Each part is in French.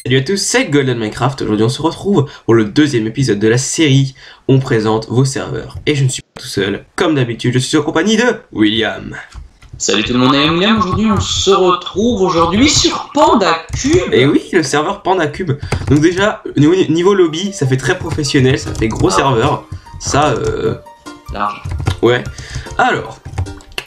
Salut à tous, c'est Golden Minecraft. Aujourd'hui on se retrouve pour le deuxième épisode de la série. On présente vos serveurs. Et je ne suis pas tout seul. Comme d'habitude, je suis en compagnie de William. Salut tout le monde, et William. Aujourd'hui on se retrouve sur PandaCube. Et oui, le serveur PandaCube. Donc déjà, niveau lobby, ça fait très professionnel, ça fait gros serveur. Ça, large. Ouais. Alors,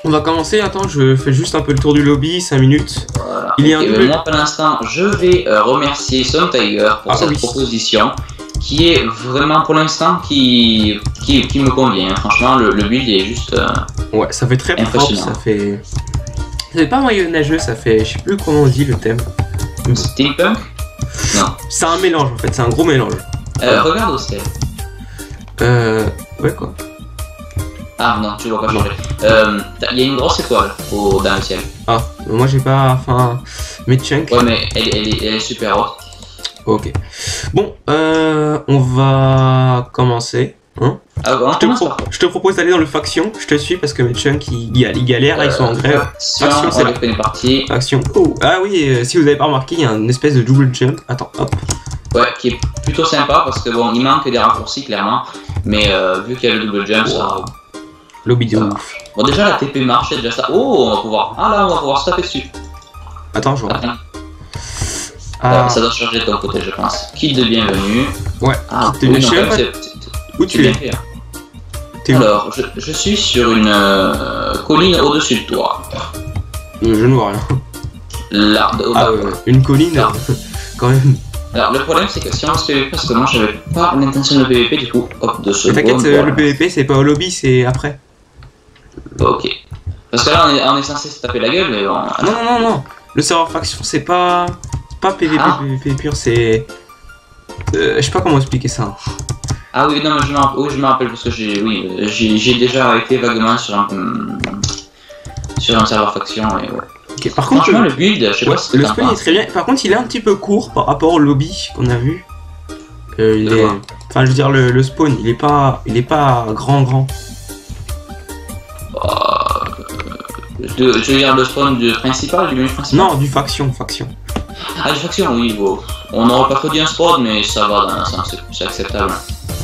on va commencer. Attends, je fais juste un peu le tour du lobby, 5 minutes. Voilà. Il y a moi pour l'instant, je vais remercier Son Tiger pour cette proposition qui est vraiment pour l'instant qui me convient. Franchement, le build est juste ouais, ça fait très propre, ça fait pas moyenâgeux, ça fait, je sais plus comment on dit le thème. Steampunk? Non. C'est un mélange en fait, c'est un gros mélange. Regarde au ciel. Ouais quoi. Ah non, tu vois pas changer. Il y a une grosse étoile dans le ciel. Ah, moi j'ai pas, enfin, Medchunk. Ouais, mais elle est super haute. Ok. Bon, on va commencer. Hein, je te propose d'aller dans le faction. Je te suis parce que Medchunk il galère, là, ils sont en grève. Faction, c'est la partie. Faction. Oh, ah oui, si vous avez pas remarqué, il y a une espèce de double jump. Attends, hop. Ouais, qui est plutôt sympa parce que bon, il manque des raccourcis clairement. Mais vu qu'il y a le double jump, ça. Lobby de ouf. Bon, déjà la TP marche, c'est déjà ça. Oh, on va pouvoir. Ah là, on va pouvoir se taper dessus. Attends, je vois. Ça doit charger de ton côté, je pense. Kit de bienvenue. Ouais, kit de bienvenue. Où tu es? Alors, je suis sur une colline au-dessus de toi. Je ne vois rien. Là, une colline, quand même. Alors, le problème, c'est que si on se PVP, parce que moi, j'avais pas l'intention de PVP, du coup, hop, de ce. T'inquiète, le PVP, c'est pas au lobby, c'est après. Ok. Parce que là, on est censé se taper la gueule, mais bon. Non. Le serveur faction, c'est pas PVP, PVP pur, c'est. Je sais pas comment expliquer ça. Ah oui, non, mais je me rappelle parce que j'ai déjà été vaguement sur un serveur faction et ouais. Okay, par contre, franchement, le build, je sais pas si le spawn est très bien. Par contre, il est un petit peu court par rapport au lobby qu'on a vu. Enfin, je veux dire, le spawn, il est pas grand. Tu veux dire le spawn principal, du menu principal? Non, du faction. Ah, du faction, oui, bon. On n'aurait pas trop dit un spawn, mais ça va dans un sens, c'est acceptable.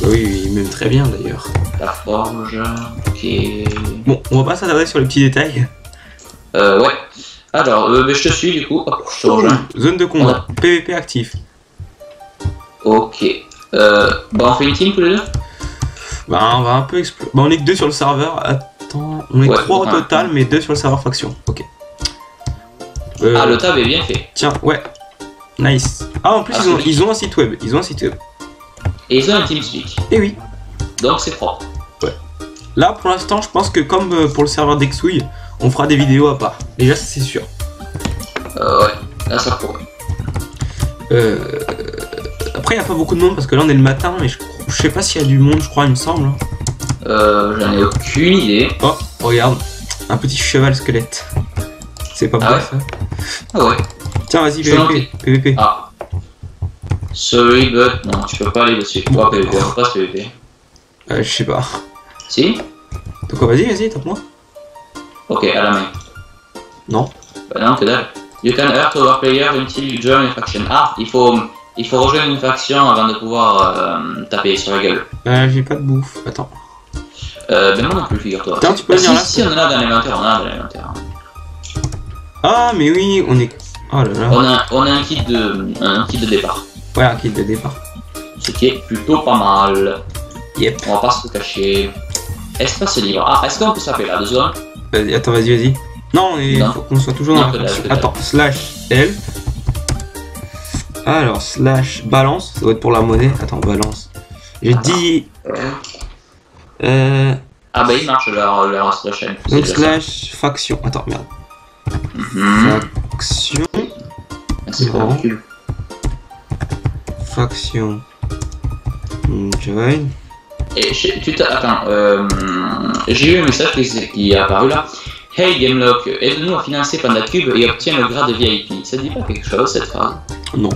Oui, même très bien d'ailleurs. La forge, ok. Bon, on va pas s'attarder sur les petits détails. Ouais. Alors, je te suis du coup. Hop, je te rejoins. Zone de combat, PVP actif. Ok. Bon, on fait une team tous les deux? Bah, on va un peu explorer. Bah, on est que 2 sur le serveur. Attends, on est 3 au total, mais 2 sur le serveur faction. Ok. Ah, le tab est bien fait. Tiens, ouais. Nice. Ah, en plus, ils ont un site web. Et ils ont un TeamSpeak. Et oui. Donc c'est propre. Ouais. Là, pour l'instant, je pense que comme pour le serveur d'Exouille, on fera des vidéos à part. Déjà, ça c'est sûr. Ouais. Là, ça pourrait. Après, il n'y a pas beaucoup de monde parce que là, on est le matin, mais je sais pas s'il y a du monde, je crois, il me semble. J'en ai aucune idée. Oh, regarde. Un petit cheval squelette. C'est pas beau ça? Ah ouais. Tiens, vas-y, PVP. Ah. Sorry, but non, tu peux pas aller dessus. Pas PVP, on passe PVP. Je sais pas. Si? Donc vas-y, tape-moi. Ok, à la main. Non. Bah non, que dalle. You can hurt our player until you join a faction. Ah, il faut rejoindre une faction avant de pouvoir taper sur la gueule. J'ai pas de bouffe, attends. Ben moi non plus, figure-toi. Tiens, tu peux venir là. Si, on en a dans l'inventaire, Ah, mais oui, on est... Oh là là. On a un kit de départ. Ouais, un kit de départ. Ce qui est plutôt pas mal. Yep. On va pas se cacher. Espace libre. Ah, est-ce qu'on peut s'appeler là, 2 secondes? Attends, vas-y. Non, faut qu'on soit toujours dans la faction. Attends, /L. Alors, /balance, ça doit être pour la monnaie. Attends, balance. J'ai dit... Ah bah il marche leur chaîne. Donc /faction. Attends, merde. Faction. C'est pas recul. Faction. Join. Et attends, j'ai eu un message qui est apparu là. Hey Gamelock, aide-nous à financer PandaCube et obtiens le grade de VIP. Ça dit pas quelque chose cette phrase? Non,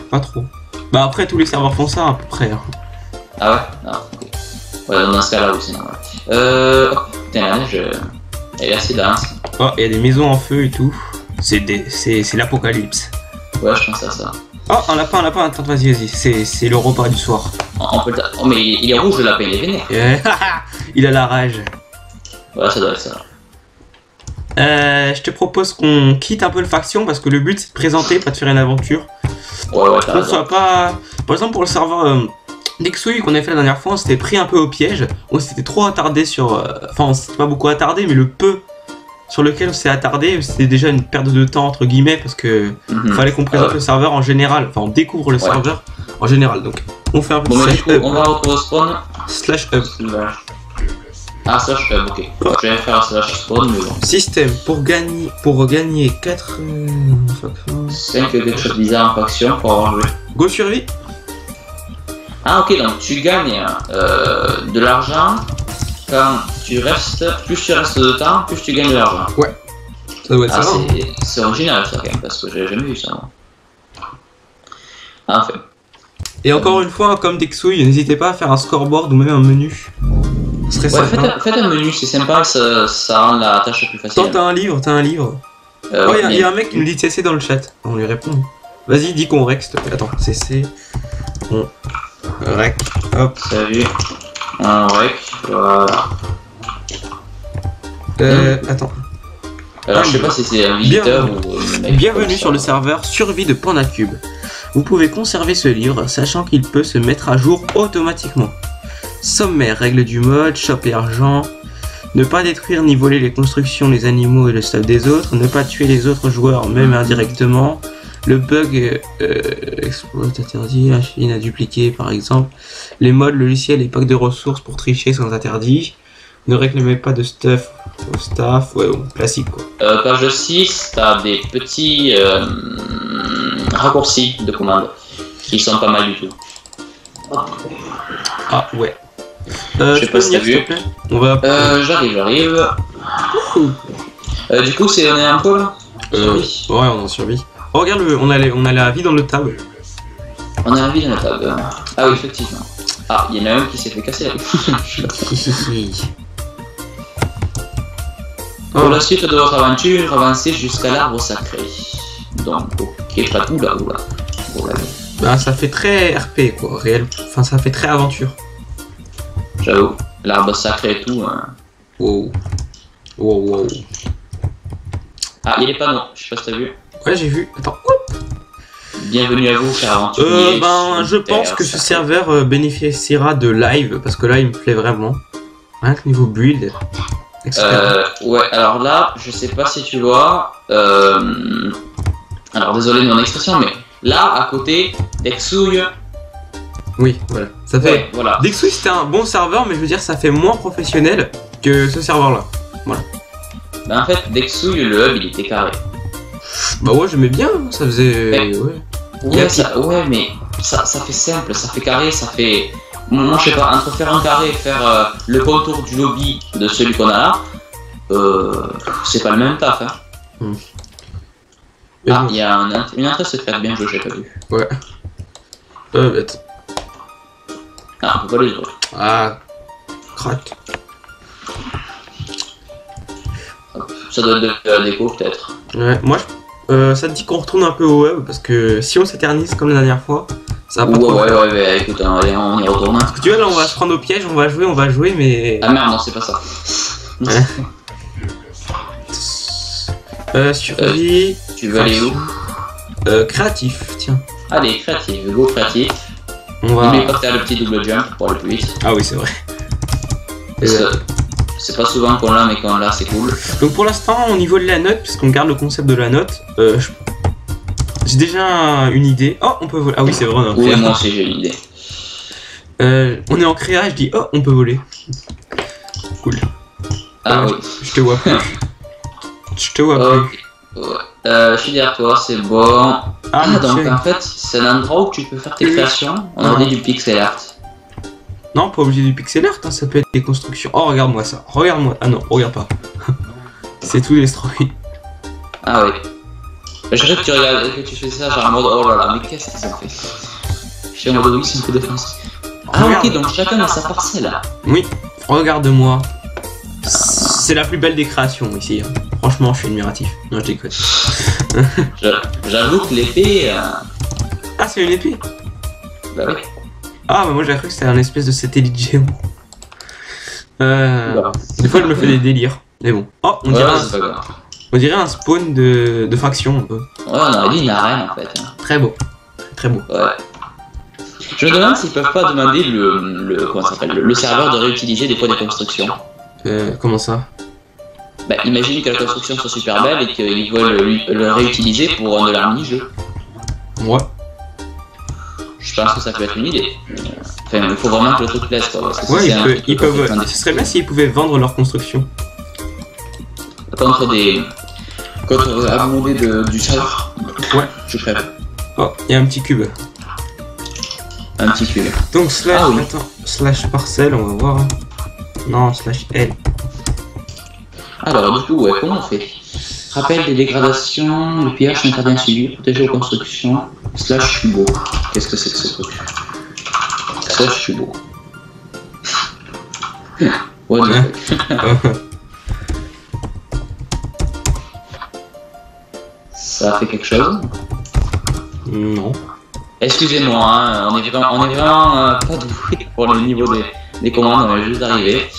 pas trop. Bah après tous les serveurs font ça à peu près. Hein. Ah ouais? Ah, ok. Ouais, dans ce cas là aussi, normal. Oh, putain, la neige, elle est assez dense. Oh, il y a des maisons en feu et tout. C'est l'apocalypse. Ouais, je pense à ça. Oh, un lapin, attends, vas-y, c'est le repas du soir. On peut oh, mais il est rouge le lapin, il est vénère. Il a la rage. Voilà, ça doit être ça. Je te propose qu'on quitte un peu le faction parce que le but c'est de présenter, pas de faire une aventure. Ouais, qu'on soit pas... Par exemple pour le serveur Dexouille qu'on a fait la dernière fois, on s'était pris un peu au piège. On s'était trop attardé sur... Enfin on s'était pas beaucoup attardé, mais le peu sur lequel on s'est attardé, c'était déjà une perte de temps entre guillemets parce que fallait qu'on présente le serveur en général. Enfin on découvre le serveur en général. Donc on fait un peu de slash on va retrouver spawn. Slash up. Ah, slash up, ok. Je vais faire un slash spawn, mais bon. Système, pour gagner 4... 5 quelque chose de bizarre en faction pour avoir joué. Go survie. Ah ok, donc tu gagnes de l'argent quand tu restes, plus tu restes de temps, plus tu gagnes de l'argent. Ouais, ça doit être ça. C'est original ça quand même, parce que j'ai jamais vu ça. Ah, enfin. Et encore une fois, comme Dexouille, n'hésitez pas à faire un scoreboard ou même un menu. Ouais, faites un menu, c'est sympa, ça rend la tâche plus facile. Attends, t'as un livre. Oh, il y a un mec qui nous dit CC dans le chat. On lui répond. Vas-y, dis qu'on rec, s'il te plaît. Attends, CC. On rec. Hop. Salut. On rec. Voilà. Attends. Alors, je sais pas si c'est un visiteur ou... Bienvenue sur le serveur Survie de PandaCube. Vous pouvez conserver ce livre, sachant qu'il peut se mettre à jour automatiquement. Sommaire, règles du mode, shop et argent. Ne pas détruire ni voler les constructions, les animaux et le stuff des autres. Ne pas tuer les autres joueurs, même indirectement. Le bug exploit interdit, la chaîne à dupliquer par exemple. Les modes, logiciels et packs de ressources pour tricher sont interdits. Ne réclamez pas de stuff au staff, ouais, classique quoi. Page 6, t'as des petits raccourcis de commande qui sont pas mal du tout. Ah ouais. Je sais pas si t'as vu. On va... J'arrive. Du coup, on est un peu là ouais, on est en survie. Oh, regarde, on a la vie dans le tab. On a la vie dans le tab. Ah oui, effectivement. Ah, il y en a un qui s'est fait casser la vie. Pour la suite de votre aventure, avancez jusqu'à l'arbre sacré. Donc, ok, pas tout là, oula. Bah, ça fait très RP quoi, réel. Enfin, ça fait très aventure. J'avoue, l'arbre sacré et tout. Hein. Wow. Ah, il y a les panneaux, je sais pas si t'as vu. Ouais, j'ai vu. Attends. Bienvenue à vous, cher aventurier. Je pense que ce serveur bénéficiera de live parce que là, il me plaît vraiment. Rien que niveau build. Ouais, alors là, je sais pas si tu vois. Alors désolé de mon expression, mais là, à côté, Dexouille. Oui, voilà. Ça fait. Ouais, voilà. Dexouille, c'était un bon serveur, mais je veux dire, ça fait moins professionnel que ce serveur-là. Voilà. Bah en fait, Dexouille, le hub, il était carré. Bah ouais, j'aimais bien, ça faisait... Ouais, mais ça fait simple, ça fait carré, ça fait... Moi, je sais pas, entre faire un carré et faire le contour du lobby de celui qu'on a là, c'est pas le même taf, hein. Ah, il y a une entrée secrète, bien joué, j'ai pas vu. Ouais. Bête. Ah, on peut pas les jouer. Ah, crac. Ça doit être de la déco, peut-être. Ouais, moi, ça te dit qu'on retourne un peu au web, parce que si on s'éternise comme la dernière fois, ça va pas trop faire. Ouais, mais écoute, allez, on y retourne. Parce que tu vois, là, on va se prendre au piège, on va jouer, mais... Ah merde, non, c'est pas ça. Survie... Tu veux aller où? Créatif, tiens. Allez, créatif, go créatif. N'oublie pas que t'as le petit double jump pour aller plus vite. Ah oui, c'est vrai. Parce que c'est pas souvent qu'on l'a, mais quand on l'a, c'est cool. Donc pour l'instant, au niveau de la note, puisqu'on garde le concept de la note, j'ai déjà une idée. Oh, on peut voler. Ah oui, c'est vrai, on est en créa. Oui, moi aussi j'ai une idée. On est en créa et je dis, oh, on peut voler. Cool. Ah oui. Je te vois plus. Je te vois plus. Ouais. Je suis derrière toi, c'est bon. Donc en fait, c'est un endroit où tu peux faire tes créations. On a dit du pixel art. Non, pas obligé du pixel art, hein, ça peut être des constructions. Oh, regarde-moi ça. Regarde-moi. Ah non, regarde pas. C'est tout destroy. Ah oui. Je rêve que tu regardes, que tu fais ça genre en mode oh là là, mais qu'est-ce qu'ils ont fait? Je suis en mode oui, c'est un coup de défense. Ah ok, donc chacun a sa parcelle. Oui, regarde-moi. C'est la plus belle des créations ici. Hein. Franchement, je suis admiratif. Non, je déconne. J'avoue que l'épée. Ah, c'est une épée. Bah oui. Ah, bah moi j'ai cru que c'était un espèce de satellite géant. Des fois, je me fais des délires. Mais bon. Oh, on dirait un spawn de faction un peu. Ouais, on aurait dit une arène en fait. Très beau. Très beau. Ouais. Je me demande s'ils peuvent pas demander comment ça s'appelle, le serveur de réutiliser des fois des constructions. Comment ça? Bah, imagine que la construction soit super belle et qu'ils veulent le réutiliser pour de leur mini-jeu. Ouais. Je pense que ça peut être une idée. Enfin, il faut vraiment que le truc plaise quoi. Parce que ouais, ils peuvent. Ce serait bien s'ils pouvaient vendre leur construction. Contre abondé du serveur. Ouais. Je crève. Oh, il y a un petit cube. Un petit cube. Donc slash, attends, slash parcelle, on va voir. Non, slash L. Alors du coup, ouais, comment on fait? Rappel des dégradations, le pillage intervient suivi, protéger aux constructions, slash Cubo. Qu'est-ce que c'est que ce truc? Slash Cubo. Ouais, ça fait quelque chose? Non. Excusez-moi, hein, on est vraiment pas doué pour le niveau des commandes, on est juste d'arriver.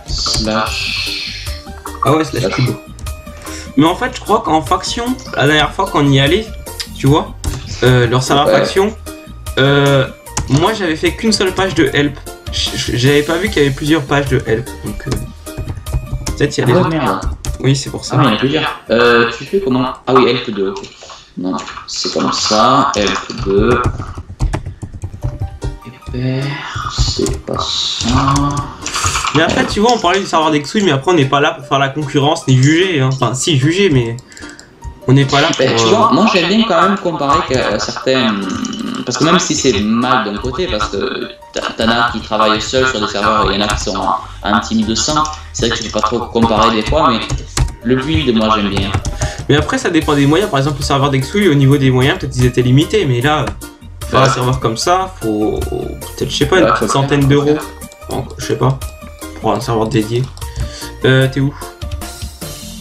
Slash... Ah ouais, slash Cubo. Mais en fait, je crois qu'en faction, la dernière fois qu'on y allait, tu vois, leur serveur faction, moi j'avais fait qu'une seule page de help. J'avais pas vu qu'il y avait plusieurs pages de help, donc peut-être il y a des autres. Merde. Oui, c'est pour ça. Ah, il y en a plusieurs. Tu fais comment? Ah oui, help 2, ok. Non, c'est comme ça, help 2. C'est pas ça. Mais après, tu vois, on parlait du serveur d'Exouille, mais après, on n'est pas là pour faire la concurrence ni juger. Hein. Enfin, si, juger, mais on n'est pas là pour. Tu vois, moi j'aime bien quand même comparer que certains. Parce que même si c'est mal d'un côté, parce que t'en as qui travaillent seuls sur des serveurs et il y en a qui sont à un petit 1200, c'est vrai que tu peux pas trop comparer des fois, mais le build, moi j'aime bien. Mais après, ça dépend des moyens. Par exemple, le serveur d'Exouille, au niveau des moyens, peut-être ils étaient limités, mais là, faire un serveur comme ça, faut peut-être, je sais pas, une petite centaine d'euros. Je sais pas. Pour un serveur dédié. T'es où?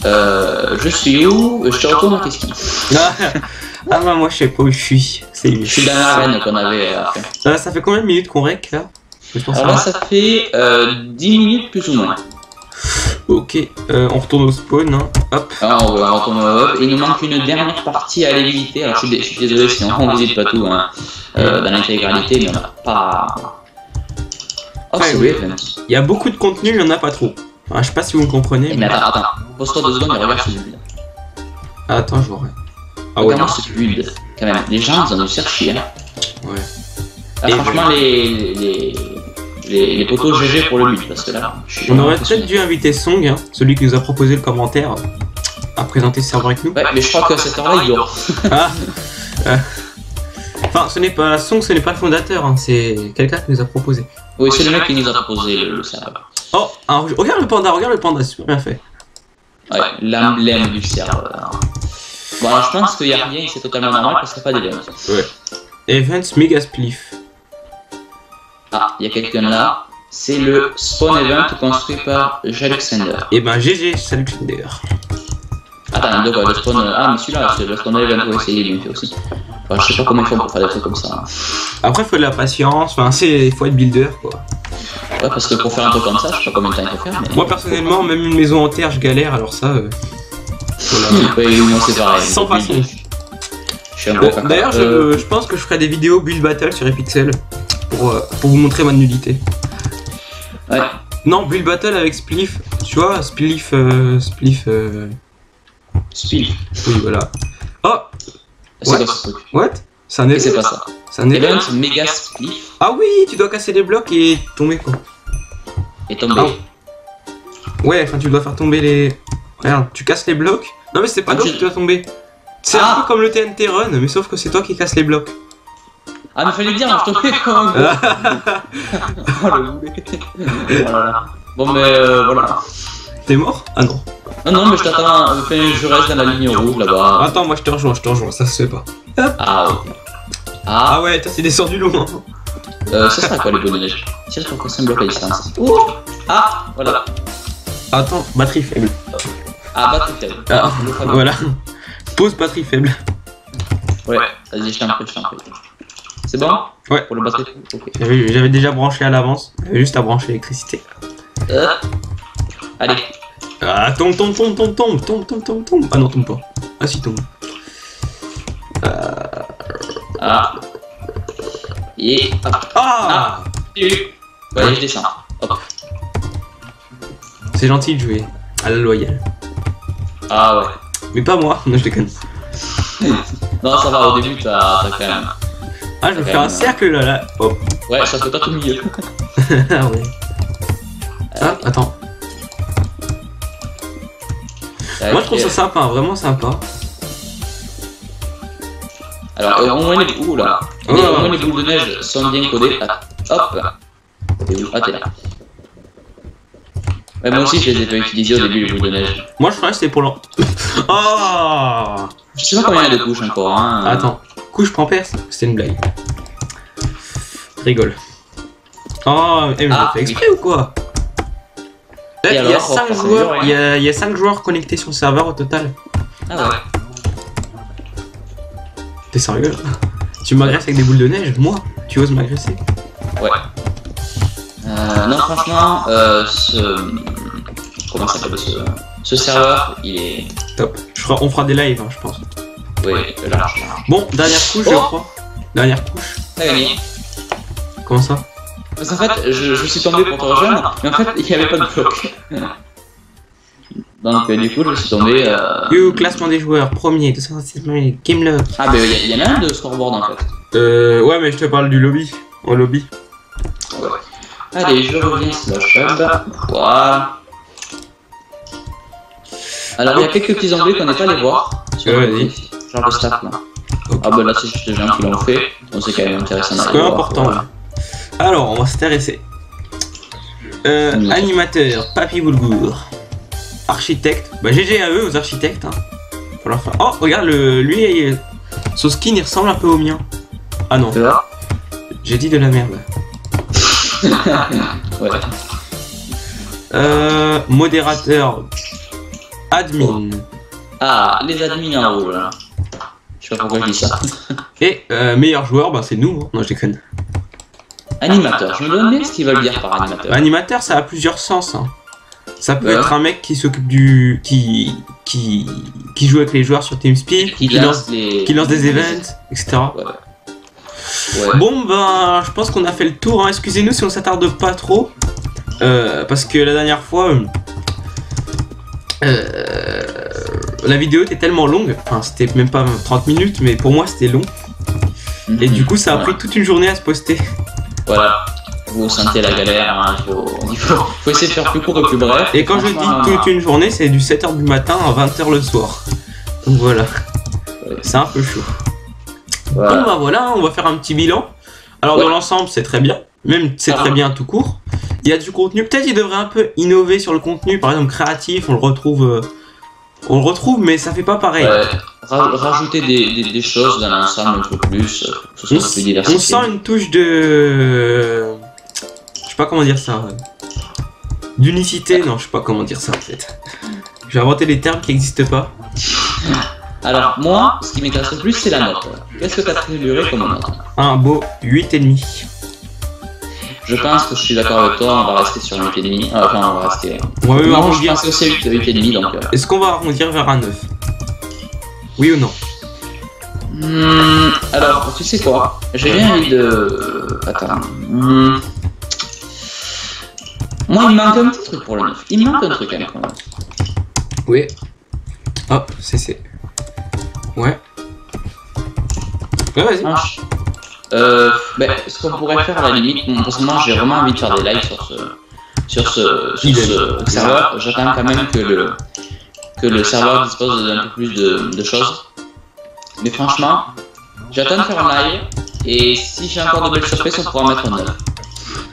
Je suis où? Je te retourne en question. Ah bah moi je sais pas où je suis. Je suis dans l'arène qu'on avait fait. Ça fait combien de minutes qu'on rec là? Alors là ça fait 10 minutes plus ou moins. Ok, on retourne au spawn, hein. Hop. Ah, on retourne au hop. Il nous manque une dernière partie à aller visiter. Alors je suis désolé si on visite pas tout hein, dans l'intégralité, mais on n'a pas... Oh, c'est oui. Event. Il y a beaucoup de contenu, il y en a pas trop. Enfin, je sais pas si vous me comprenez. Mais attends, pose-toi 2 secondes et regarde ce build. Attends, je vois. Ah ouais. Regarde ce build, quand même. Les gens, ils ont dû chercher. Hein. Ouais. Ah, franchement, les potos GG pour le build, parce que là. On aurait peut-être dû inviter Song, hein, celui qui nous a proposé le commentaire, à présenter ce serveur avec nous. Ouais, mais je crois qu'à cette heure-là, il dort. Enfin, ce n'est pas Song, ce n'est pas le fondateur, hein, c'est quelqu'un qui nous a proposé. Oui, c'est le mec qui nous a proposé le serveur. Oh, alors, regarde le panda, c'est super bien fait. Ouais, l'emblème du serveur. Bon, alors je pense qu'il n'y a rien, c'est totalement normal parce qu'il n'y a pas d'event. Ouais. Events Mega Spliff. Ah, il y a quelqu'un là. C'est le spawn event construit par Jalexander. Et ben GG, Jalexander. Attends, de quoi le spawn. Ah, mais celui-là, c'est le spawn event, oui, c'est bien fait aussi. Enfin, je sais pas comment ils font pour faire des trucs comme ça. Après, il faut de la patience, enfin, il faut être builder quoi. Ouais, parce que pour faire un truc comme ça, je sais pas combien de temps il faut faire. Mais... Moi, personnellement, même une maison en terre, je galère, alors ça. Voilà. Oui, moi c'est pareil. Sans façon. D'ailleurs, je pense que je ferai des vidéos build battle sur Epixel pour vous montrer ma nullité. Ouais. Non, build battle avec Spliff, tu vois, Spliff. Spliff. Oui, voilà. Oh! C'est quoi ce truc? What? C'est un event. C'est pas ça. C'est un event méga Spliff. Ah oui, tu dois casser des blocs et tomber quoi. Et tomber. Ah. Ouais, enfin tu dois faire tomber les... Regarde, tu casses les blocs. Non mais c'est pas toi qui dois tomber. C'est un peu comme le TNT Run, mais sauf que c'est toi qui casses les blocs. Ah mais fallait dire, je tombais comme un gros. Oh le boulet. Voilà. Bon mais voilà. T'es mort? Ah non. Non mais je t'attends, je reste dans la ligne rouge là-bas. Attends, moi je te rejoins, ça se fait pas. Ah ok. Ah ouais, toi c'est descendu loin. Ça sera quoi les bonus? Tiens, je crois que c'est un bloc à distance. Ah, voilà. Attends, batterie faible. Ah, batterie faible. Ah, voilà. Pause batterie faible. Ouais, vas-y, je t'en prie. C'est bon? Ouais. Pour le batterie. Ok. J'avais déjà branché à l'avance. J'avais juste à brancher l'électricité. Allez. Ah, tombe. Ah non, tombe pas. Ah si, tombe. Ah. Et hop. Ah, Ouais, je descends. Hop. c'est gentil de jouer à la loyale. Ah ouais. Mais pas moi, non, je déconne. Non, ça va, au début, t'as quand même. Ah, je vais faire un cercle là. Hop. Ouais, ça fait pas tout le milieu. Ah ouais. Ah, attends. Moi je trouve ça sympa, vraiment sympa. Alors, au moins les boules là. Au moins les boules de neige sont bien codées. Hop. T'es où? Ah, t'es là. Ouais, moi aussi je les ai pas utilisées au début les boules de neige. Moi je croyais que c'était pour l'an. Oh, je sais pas combien il y a de couches encore. Hein. Attends, couche prend perce. C'était une blague. Rigole. Oh, mais je fais exprès ou quoi? Là, il y a 5 joueurs, il y a 5 joueurs connectés sur le serveur au total. Ah ouais. T'es sérieux? Tu m'agresses avec des boules de neige? Moi? Tu oses m'agresser? Ouais. Non, franchement, comment ça s'appelle ce serveur, il est top. On fera des lives, hein, je pense. Oui, large. Bon, dernière couche, je crois. Dernière couche. T'as gagné. Comment ça? Parce qu'en fait, je suis tombé pour te rejoindre, mais en fait, il n'y avait pas de bloc. Donc, du coup, je suis tombé. Classement des joueurs, premier, 266 000, Gamelock. Ah, bah, il y en a un de scoreboard en fait. Ouais, mais je te parle du lobby. Au lobby. Ouais. Allez, je reviens slash hub. Voilà. Alors, il y a quelques petits onglets qu'on n'est pas allé voir. Vas-y. Genre le stat là. Okay. Ah, bah là, c'est juste les gens qui l'ont fait. Donc, c'est quand même intéressant. C'est quand même important. Voilà. Alors, on va s'intéresser. Animateur, Papy Boulgour. Architecte. Bah, GG à eux, aux architectes. Hein. Faut leur faire... Oh, regarde, lui, son skin, il ressemble un peu au mien. Ah non. J'ai dit de la merde. Ouais. Modérateur. Admin. Ah, les admins en haut, là. Je sais pas pourquoi je dis ça. Et meilleur joueur, bah c'est nous. Non, je déconne. Animateur, je me demande bien ce qu'ils veulent dire par animateur. Animateur, ça a plusieurs sens. Hein. Ça peut être un mec qui s'occupe du... Qui joue avec les joueurs sur TeamSpeak, qui lance des events, etc. Ouais. Ouais. Bon, ben, je pense qu'on a fait le tour. Hein. Excusez-nous si on s'attarde pas trop. Parce que la dernière fois... la vidéo était tellement longue, enfin c'était même pas 30 minutes, mais pour moi c'était long. Et du coup ça a pris toute une journée à se poster. Voilà, vous sentez la galère, hein. il faut essayer de faire plus court et plus bref. Et quand je dis toute une journée, c'est du 7h du matin à 20h le soir. Donc voilà, c'est un peu chaud. Voilà. Bon bah voilà, on va faire un petit bilan. Alors dans l'ensemble c'est très bien, même c'est très bien tout court. Il y a du contenu, peut-être il devrait un peu innover sur le contenu, par exemple créatif, on le retrouve mais ça fait pas pareil. Ouais. Rajouter des choses dans l'ensemble un peu plus, on sent une touche de... Je sais pas comment dire ça. D'unicité, non je sais pas comment dire ça en fait. J'ai inventé des termes qui n'existent pas. Alors moi, ce qui m'intéresse le plus c'est la note. Qu'est-ce que tu as attribué comme note? Un beau 8,5. Je pense que je suis d'accord avec toi, on va rester sur 8,5. Enfin, on va rester. Ouais, non, je pense que c'est 8,5 donc. Est-ce qu'on va arrondir vers un 9? Oui ou non? Alors, tu sais quoi? J'ai bien envie de. Attends. Moi, il me manque un petit truc pour le 9. Il me manque un truc quand même. Oui. Hop, c'est. Ouais. Ouais, vas-y. Ce qu'on pourrait faire à la limite, parce que moi j'ai vraiment envie de faire des lives sur ce serveur. J'attends quand même que le serveur dispose d'un peu plus de choses. Mais franchement, j'attends de faire un live et si j'ai encore de belles surprises, on pourra mettre un 9.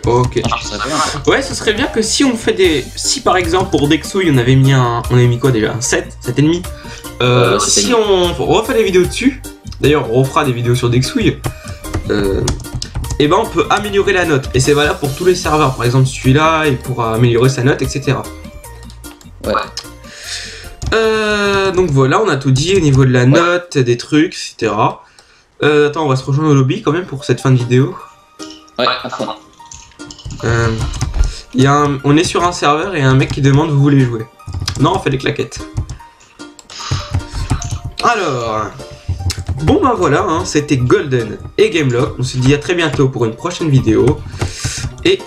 Ok. Ouais, ce serait bien que si on fait des... Si par exemple pour Dexouille on avait mis on avait mis quoi déjà? Un 7, 7,5. Si on refait des vidéos dessus, d'ailleurs on refera des vidéos sur Dexouille, et ben on peut améliorer la note. Et c'est valable pour tous les serveurs. Par exemple celui-là, il pourra améliorer sa note, etc. Ouais. Donc voilà, on a tout dit au niveau de la note, des trucs, etc. Attends, on va se rejoindre au lobby quand même pour cette fin de vidéo. Ouais, à fond. On est sur un serveur et un mec qui demande vous voulez jouer. Non, on fait les claquettes. Alors, bon ben voilà, hein, c'était Golden et Gamelock. On se dit à très bientôt pour une prochaine vidéo. Et